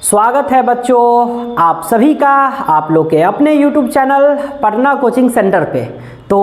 स्वागत है बच्चों आप सभी का आप लोग के अपने YouTube channel Patna coaching centre पे। तो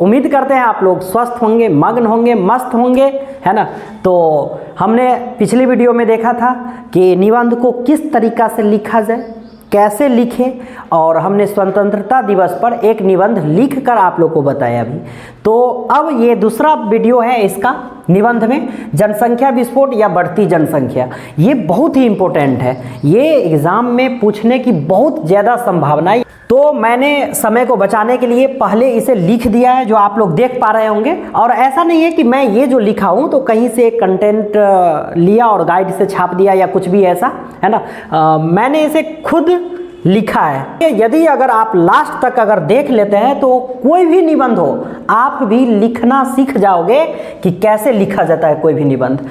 उम्मीद करते हैं आप लोग स्वस्थ होंगे, मग्न होंगे, मस्त होंगे, है ना। तो हमने पिछली वीडियो में देखा था कि निबंध को किस तरीक़ा से लिखा जाए, कैसे लिखें, और हमने स्वतंत्रता दिवस पर एक निबंध लिख कर आप लोग को बताया भी। तो अब ये दूसरा वीडियो है इसका निबंध में, जनसंख्या विस्फोट या बढ़ती जनसंख्या। ये बहुत ही इम्पोर्टेंट है, ये एग्ज़ाम में पूछने की बहुत ज़्यादा संभावना है। तो मैंने समय को बचाने के लिए पहले इसे लिख दिया है, जो आप लोग देख पा रहे होंगे। और ऐसा नहीं है कि मैं ये जो लिखा हूँ तो कहीं से कंटेंट लिया और गाइड से छाप दिया या कुछ भी ऐसा, है ना। मैंने इसे खुद लिखा है। यदि अगर आप लास्ट तक अगर देख लेते हैं तो कोई भी निबंध हो आप भी लिखना सीख जाओगे कि कैसे लिखा जाता है कोई भी निबंध।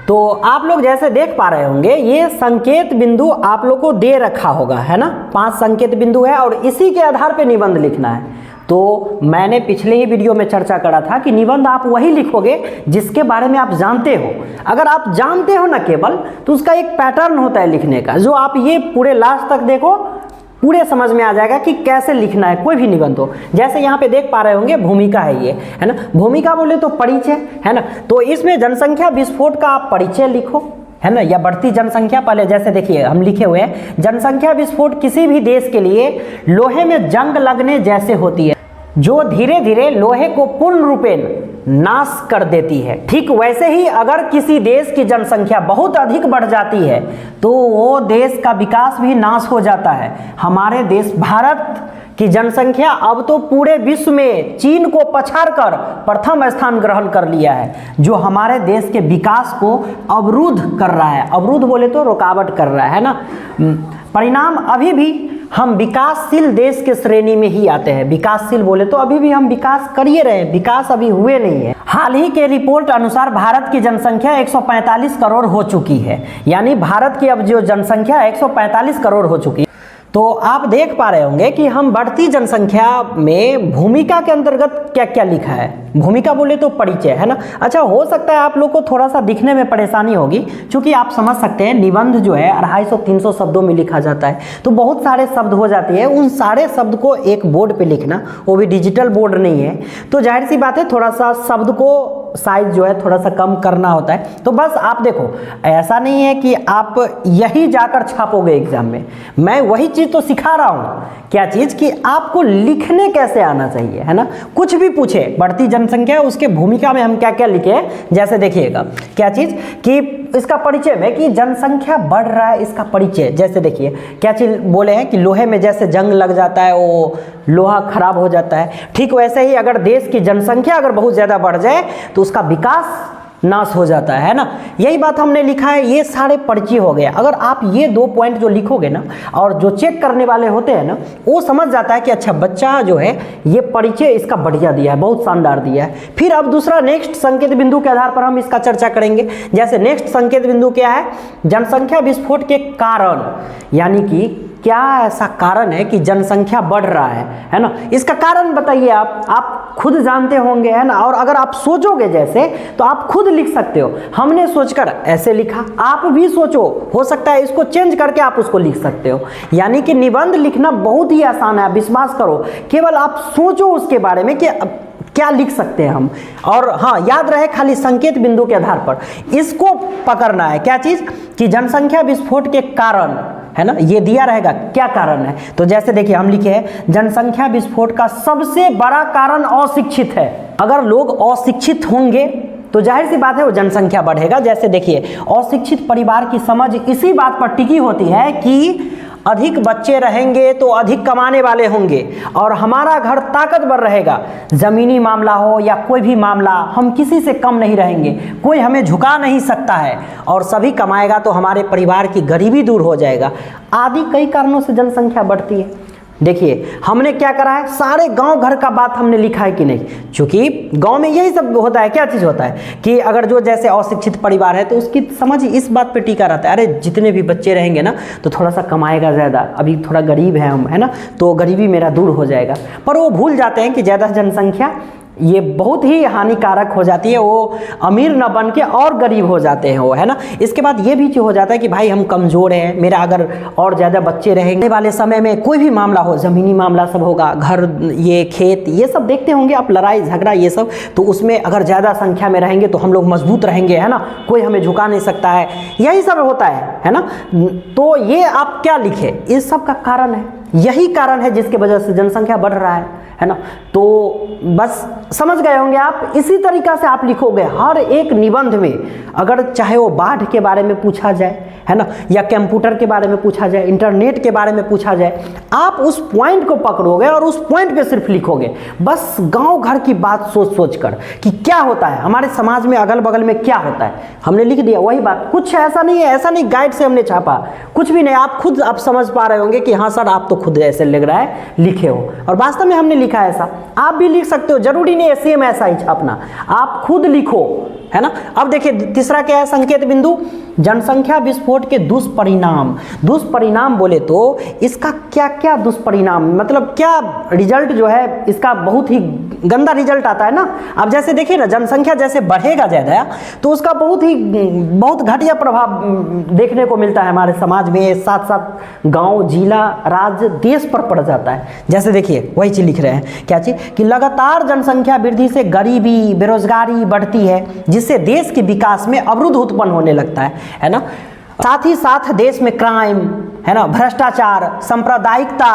तो आप लोग जैसे देख पा रहे होंगे ये संकेत बिंदु आप लोग को दे रखा होगा, है ना। 5 संकेत बिंदु है और इसी के आधार पे निबंध लिखना है। तो मैंने पिछले ही वीडियो में चर्चा करा था कि निबंध आप वही लिखोगे जिसके बारे में आप जानते हो। अगर आप जानते हो ना केवल, तो उसका एक पैटर्न होता है लिखने का, जो आप ये पूरे लास्ट तक देखो पूरे समझ में आ जाएगा कि कैसे लिखना है कोई भी निबंध हो। जैसे यहाँ पे देख पा रहे होंगे भूमिका है ये, है ना। भूमिका बोले तो परिचय, है ना। तो इसमें जनसंख्या विस्फोट का आप परिचय लिखो, है ना, या बढ़ती जनसंख्या। पहले जैसे देखिए हम लिखे हुए हैं, जनसंख्या विस्फोट किसी भी देश के लिए लोहे में जंग लगने जैसे होती है, जो धीरे धीरे लोहे को पूर्ण रूपेण नाश कर देती है। ठीक वैसे ही अगर किसी देश की जनसंख्या बहुत अधिक बढ़ जाती है तो वो देश का विकास भी नाश हो जाता है। हमारे देश भारत की जनसंख्या अब तो पूरे विश्व में चीन को पछाड़ कर प्रथम स्थान ग्रहण कर लिया है, जो हमारे देश के विकास को अवरुद्ध कर रहा है। अवरुद्ध बोले तो रुकावट कर रहा है ना। परिणाम अभी भी हम विकासशील देश के श्रेणी में ही आते हैं। विकासशील बोले तो अभी भी हम विकास करिए रहे, विकास अभी हुए नहीं है। हाल ही के रिपोर्ट अनुसार भारत की जनसंख्या 145 करोड़ हो चुकी है, यानी भारत की अब जो जनसंख्या 145 करोड़ हो चुकी है। तो आप देख पा रहे होंगे कि हम बढ़ती जनसंख्या में भूमिका के अंतर्गत क्या क्या लिखा है। भूमिका बोले तो परिचय, है ना। अच्छा, हो सकता है आप लोग को थोड़ा सा दिखने में परेशानी होगी, क्योंकि आप समझ सकते हैं निबंध जो है 250-300 शब्दों में लिखा जाता है, तो बहुत सारे शब्द हो जाती है। उन सारे शब्द को एक बोर्ड पे लिखना, वो भी डिजिटल बोर्ड नहीं है, तो जाहिर सी बात है थोड़ा सा शब्द को साइज जो है थोड़ा सा कम करना होता है। तो बस आप देखो, ऐसा नहीं है कि आप यही जाकर छापोगे एग्जाम में। मैं वही चीज़ तो सिखा रहा हूँ, क्या चीज़ कि आपको लिखने कैसे आना चाहिए, है ना। कुछ भी पूछे बढ़ती जनसंख्या, उसके भूमिका में हम क्या क्या लिखे, जैसे देखिएगा क्या चीज़ कि इसका परिचय में कि जनसंख्या बढ़ रहा है, इसका परिचय। जैसे देखिए क्या चीज़ बोले हैं कि लोहे में जैसे जंग लग जाता है, वो लोहा खराब हो जाता है। ठीक वैसे ही अगर देश की जनसंख्या अगर बहुत ज़्यादा बढ़ जाए तो उसका विकास नाश हो जाता है ना। यही बात हमने लिखा है, ये सारे परिचय हो गए। अगर आप ये 2 पॉइंट जो लिखोगे ना, और जो चेक करने वाले होते हैं ना, वो समझ जाता है कि अच्छा बच्चा जो है ये परिचय इसका बढ़िया दिया है, बहुत शानदार दिया है। फिर अब दूसरा नेक्स्ट संकेत बिंदु के आधार पर हम इसका चर्चा करेंगे। जैसे नेक्स्ट संकेत बिंदु क्या है, जनसंख्या विस्फोट के कारण, यानी कि क्या ऐसा कारण है कि जनसंख्या बढ़ रहा है ना। इसका कारण बताइए, आप खुद जानते होंगे, है ना। और अगर आप सोचोगे जैसे तो आप खुद लिख सकते हो। हमने सोचकर ऐसे लिखा, आप भी सोचो, हो सकता है इसको चेंज करके आप उसको लिख सकते हो। यानी कि निबंध लिखना बहुत ही आसान है, विश्वास करो। केवल आप सोचो उसके बारे में कि क्या लिख सकते हैं हम। और हाँ, याद रहे खाली संकेत बिंदु के आधार पर इसको पकड़ना है। क्या चीज़ कि जनसंख्या विस्फोट के कारण, है ना, ये दिया रहेगा क्या कारण है। तो जैसे देखिए हम लिखे हैं जनसंख्या विस्फोट का सबसे बड़ा कारण अशिक्षित है। अगर लोग अशिक्षित होंगे तो जाहिर सी बात है वो जनसंख्या बढ़ेगा। जैसे देखिए अशिक्षित परिवार की समझ इसी बात पर टिकी होती है कि अधिक बच्चे रहेंगे तो अधिक कमाने वाले होंगे और हमारा घर ताकतवर रहेगा। ज़मीनी मामला हो या कोई भी मामला, हम किसी से कम नहीं रहेंगे, कोई हमें झुका नहीं सकता है, और सभी कमाएगा तो हमारे परिवार की गरीबी दूर हो जाएगा। आदि कई कारणों से जनसंख्या बढ़ती है। देखिए हमने क्या करा है, सारे गांव घर का बात हमने लिखा है कि नहीं, क्योंकि गांव में यही सब होता है। क्या चीज़ होता है कि अगर जो जैसे अशिक्षित परिवार है तो उसकी समझ इस बात पे टिका रहता है, अरे जितने भी बच्चे रहेंगे ना तो थोड़ा सा कमाएगा ज़्यादा, अभी थोड़ा गरीब है हम, है ना, तो गरीबी मेरा दूर हो जाएगा। पर वो भूल जाते हैं कि ज़्यादा जनसंख्या ये बहुत ही हानिकारक हो जाती है, वो अमीर न बन के और गरीब हो जाते हैं वो, है ना। इसके बाद ये भी हो जाता है कि भाई हम कमज़ोर हैं, मेरा अगर और ज़्यादा बच्चे रहेंगे वाले समय में कोई भी मामला हो, ज़मीनी मामला सब होगा, घर ये खेत ये सब देखते होंगे आप, लड़ाई झगड़ा ये सब, तो उसमें अगर ज़्यादा संख्या में रहेंगे तो हम लोग मजबूत रहेंगे, है ना, कोई हमें झुका नहीं सकता है, यही सब होता है ना। तो ये आप क्या लिखे, इस सब का कारण है, यही कारण है जिसके वजह से जनसंख्या बढ़ रहा है ना। तो बस समझ गए होंगे आप। इसी तरीक़ा से आप लिखोगे हर एक निबंध में, अगर चाहे वो बाढ़ के बारे में पूछा जाए, है ना, या कंप्यूटर के बारे में पूछा जाए, इंटरनेट के बारे में पूछा जाए, आप उस पॉइंट को पकड़ोगे और उस पॉइंट पे सिर्फ लिखोगे, बस गांव घर की बात सोच सोच कर कि क्या होता है हमारे समाज में, अगल बगल में क्या होता है, हमने लिख दिया वही बात। कुछ ऐसा नहीं है, ऐसा नहीं गाइड से हमने छापा, कुछ भी नहीं, आप खुद आप समझ पा रहे होंगे कि हाँ सर आप तो खुद ऐसे लग रहा है लिखे हो, और वास्तव में हमने लिखा है ऐसा। आप भी लिख सकते हो, जरूरी नहीं है सेम ऐसा ही छापना, आप खुद लिखो, है ना। अब देखिए तीसरा क्या है संकेत बिंदु, जनसंख्या विस्फोट के दुष्परिणाम। दुष्परिणाम बोले तो इसका क्या क्या दुष्परिणाम, मतलब क्या रिजल्ट जो है इसका बहुत ही गंदा रिजल्ट आता है ना। अब जैसे देखिए ना, जनसंख्या जैसे बढ़ेगा ज़्यादा तो उसका बहुत घटिया प्रभाव देखने को मिलता है हमारे समाज में, साथ साथ गांव, जिला, राज्य, देश पर पड़ जाता है। जैसे देखिए वही चीज़ लिख रहे हैं, क्या चीज़ कि लगातार जनसंख्या वृद्धि से गरीबी, बेरोजगारी बढ़ती है, जिससे देश के विकास में अवरुद्ध उत्पन्न होने लगता है ना। साथ ही साथ देश में क्राइम, है ना, भ्रष्टाचार, सांप्रदायिकता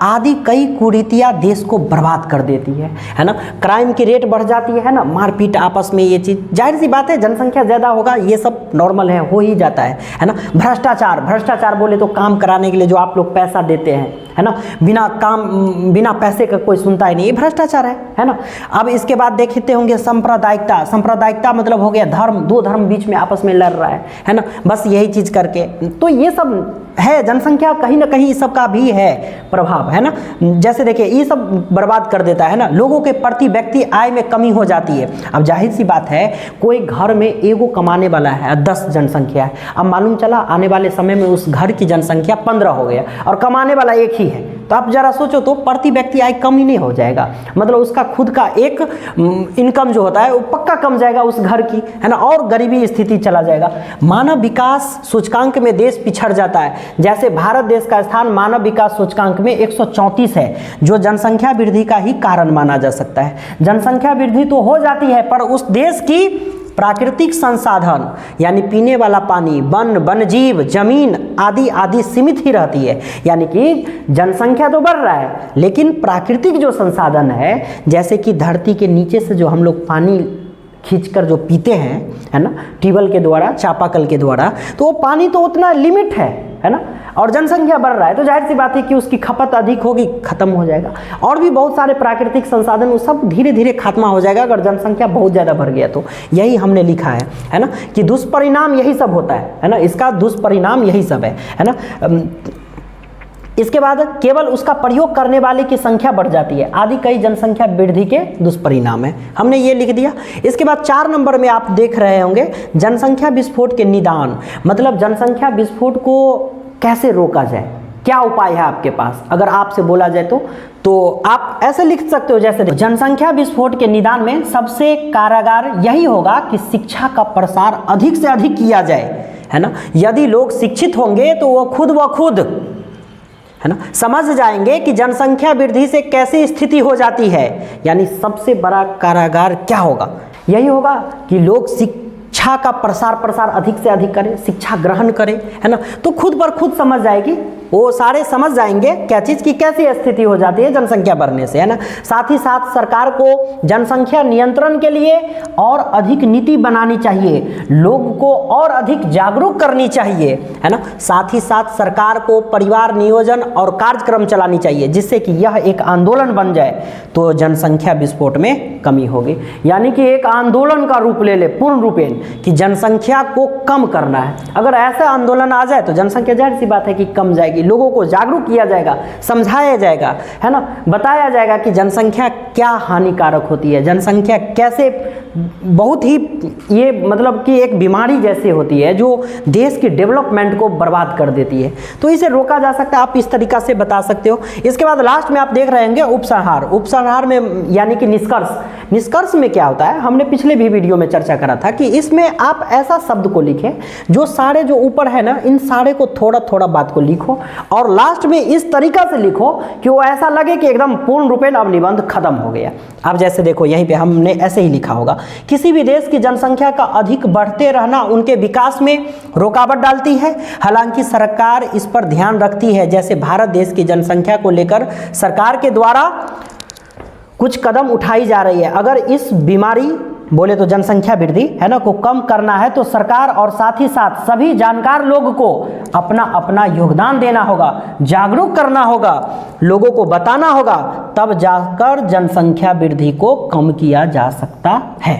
आदि कई कुरीतियाँ देश को बर्बाद कर देती है ना। क्राइम की रेट बढ़ जाती है ना, मारपीट आपस में, ये चीज़ जाहिर सी बात है, जनसंख्या ज़्यादा होगा ये सब नॉर्मल है, हो ही जाता है ना। भ्रष्टाचार बोले तो काम कराने के लिए जो आप लोग पैसा देते हैं, है ना, बिना पैसे का कोई सुनता ही नहीं, ये भ्रष्टाचार है ना। अब इसके बाद देखते होंगे सांप्रदायिकता मतलब हो गया धर्म, दो धर्म बीच में आपस में लड़ रहा है ना, बस यही चीज़ करके। तो ये सब है, जनसंख्या कहीं ना कहीं इस सब का भी है प्रभाव, है ना। जैसे देखिए ये सब बर्बाद कर देता है ना, लोगों के प्रति व्यक्ति आय में कमी हो जाती है। अब जाहिर सी बात है, कोई घर में एगो कमाने वाला है, 10 जनसंख्या है, अब मालूम चला आने वाले समय में उस घर की जनसंख्या 15 हो गया और कमाने वाला एक ही है, तो आप जरा सोचो तो प्रति व्यक्ति आय कम ही नहीं हो जाएगा, मतलब उसका खुद का एक इनकम जो होता है वो पक्का कम जाएगा उस घर की, है ना, और गरीबी स्थिति चला जाएगा। मानव विकास सूचकांक में देश पिछड़ जाता है। जैसे भारत देश का स्थान मानव विकास सूचकांक में 134 है, जो जनसंख्या वृद्धि का ही कारण माना जा सकता है। जनसंख्या वृद्धि तो हो जाती है, पर उस देश की प्राकृतिक संसाधन यानी पीने वाला पानी, वन्यजीव, जमीन आदि सीमित ही रहती है। यानी कि जनसंख्या तो बढ़ रहा है, लेकिन प्राकृतिक जो संसाधन है, जैसे कि धरती के नीचे से जो हम लोग पानी खींचकर जो पीते हैं, है ना, ट्यूबवेल के द्वारा, चापाकल के द्वारा, तो वो पानी तो उतना लिमिट है ना, और जनसंख्या बढ़ रहा है तो जाहिर सी बात है कि उसकी खपत अधिक होगी, खत्म हो जाएगा। और भी बहुत सारे प्राकृतिक संसाधन वो सब धीरे धीरे खात्मा हो जाएगा अगर जनसंख्या बहुत ज़्यादा बढ़ गया तो। यही हमने लिखा है ना, कि दुष्परिणाम यही सब होता है ना, इसका दुष्परिणाम यही सब है ना। इसके बाद केवल उसका प्रयोग करने वाले की संख्या बढ़ जाती है, आदि कई जनसंख्या वृद्धि के दुष्परिणाम है, हमने ये लिख दिया। इसके बाद 4 नंबर में आप देख रहे होंगे जनसंख्या विस्फोट के निदान, मतलब जनसंख्या विस्फोट को कैसे रोका जाए, क्या उपाय है आपके पास, अगर आपसे बोला जाए तो आप ऐसे लिख सकते हो। जैसे जनसंख्या विस्फोट के निदान में सबसे कारगर यही होगा कि शिक्षा का प्रसार अधिक से अधिक किया जाए, है ना। यदि लोग शिक्षित होंगे तो वो खुद है ना समझ जाएंगे कि जनसंख्या वृद्धि से कैसी स्थिति हो जाती है। यानी सबसे बड़ा कारागार क्या होगा, यही होगा कि लोग शिक्षा का प्रसार अधिक से अधिक करें, शिक्षा ग्रहण करें, है ना, तो खुद पर खुद समझ जाएगी, वो सारे समझ जाएंगे क्या चीज़ की कैसी स्थिति हो जाती है जनसंख्या बढ़ने से, है ना। साथ ही साथ सरकार को जनसंख्या नियंत्रण के लिए और अधिक नीति बनानी चाहिए, लोगों को और अधिक जागरूक करनी चाहिए, है ना। साथ ही साथ सरकार को परिवार नियोजन और कार्यक्रम चलानी चाहिए, जिससे कि यह एक आंदोलन बन जाए तो जनसंख्या विस्फोट में कमी होगी। यानी कि एक आंदोलन का रूप ले ले पूर्ण रूपेण कि जनसंख्या को कम करना है। अगर ऐसा आंदोलन आ जाए तो जनसंख्या जाहिर सी बात है कि कम जाएगी, लोगों को जागरूक किया जाएगा, समझाया जाएगा, है ना, बताया जाएगा कि जनसंख्या क्या हानिकारक होती है, जनसंख्या कैसे बहुत ही ये मतलब कि एक बीमारी जैसी होती है जो देश की डेवलपमेंट को बर्बाद कर देती है। तो इसे रोका जा सकता है, आप इस तरीक़ा से बता सकते हो। इसके बाद लास्ट में आप देख रहे होंगे उपसंहार। उपसंहार में यानी कि निष्कर्ष में क्या होता है, हमने पिछले भी वीडियो में चर्चा करा था कि इसमें आप ऐसा शब्द को लिखें जो सारे जो ऊपर है ना, इन सारे को थोड़ा थोड़ा बात को लिखो और लास्ट में इस तरीका से लिखो कि वो ऐसा लगे कि एकदम पूर्ण रूपेण अब निबंध खत्म हो गया। अब जैसे देखो यहीं पे हमने ऐसे ही लिखा होगा, किसी भी देश की जनसंख्या का अधिक बढ़ते रहना उनके विकास में रुकावट डालती है। हालांकि सरकार इस पर ध्यान रखती है, जैसे भारत देश की जनसंख्या को लेकर सरकार के द्वारा कुछ कदम उठाई जा रही है। अगर इस बीमारी बोले तो जनसंख्या वृद्धि है ना को कम करना है तो सरकार और साथ ही साथ सभी जानकार लोगों को अपना अपना योगदान देना होगा, जागरूक करना होगा, लोगों को बताना होगा, तब जाकर जनसंख्या वृद्धि को कम किया जा सकता है।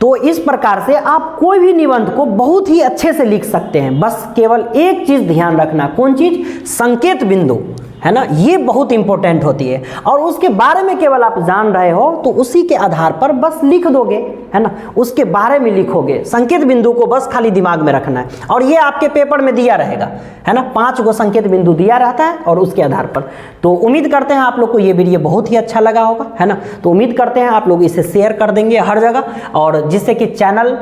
तो इस प्रकार से आप कोई भी निबंध को बहुत ही अच्छे से लिख सकते हैं। बस केवल एक चीज ध्यान रखना, कौन चीज? संकेत बिंदु, है ना, ये बहुत इंपॉर्टेंट होती है और उसके बारे में केवल आप जान रहे हो तो उसी के आधार पर बस लिख दोगे, है ना, उसके बारे में लिखोगे। संकेत बिंदु को बस खाली दिमाग में रखना है और ये आपके पेपर में दिया रहेगा, है ना, 5 गो संकेत बिंदु दिया रहता है और उसके आधार पर। तो उम्मीद करते हैं आप लोग को ये वीडियो बहुत ही अच्छा लगा होगा, है ना। तो उम्मीद करते हैं आप लोग इसे शेयर कर देंगे हर जगह और जिससे कि चैनल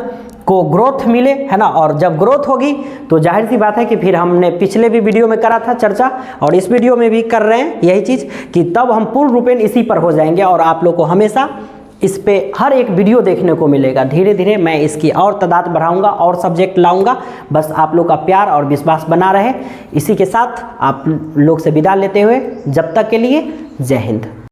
को ग्रोथ मिले, है ना। और जब ग्रोथ होगी तो जाहिर सी बात है कि फिर हमने पिछले भी वीडियो में करा था चर्चा और इस वीडियो में भी कर रहे हैं यही चीज़ कि तब हम पूर्ण रूपेण इसी पर हो जाएंगे और आप लोग को हमेशा इस पे हर एक वीडियो देखने को मिलेगा। धीरे धीरे मैं इसकी और तादाद बढ़ाऊंगा और सब्जेक्ट लाऊंगा, बस आप लोग का प्यार और विश्वास बना रहे। इसी के साथ आप लोग से विदा लेते हुए जब तक के लिए जय हिंद।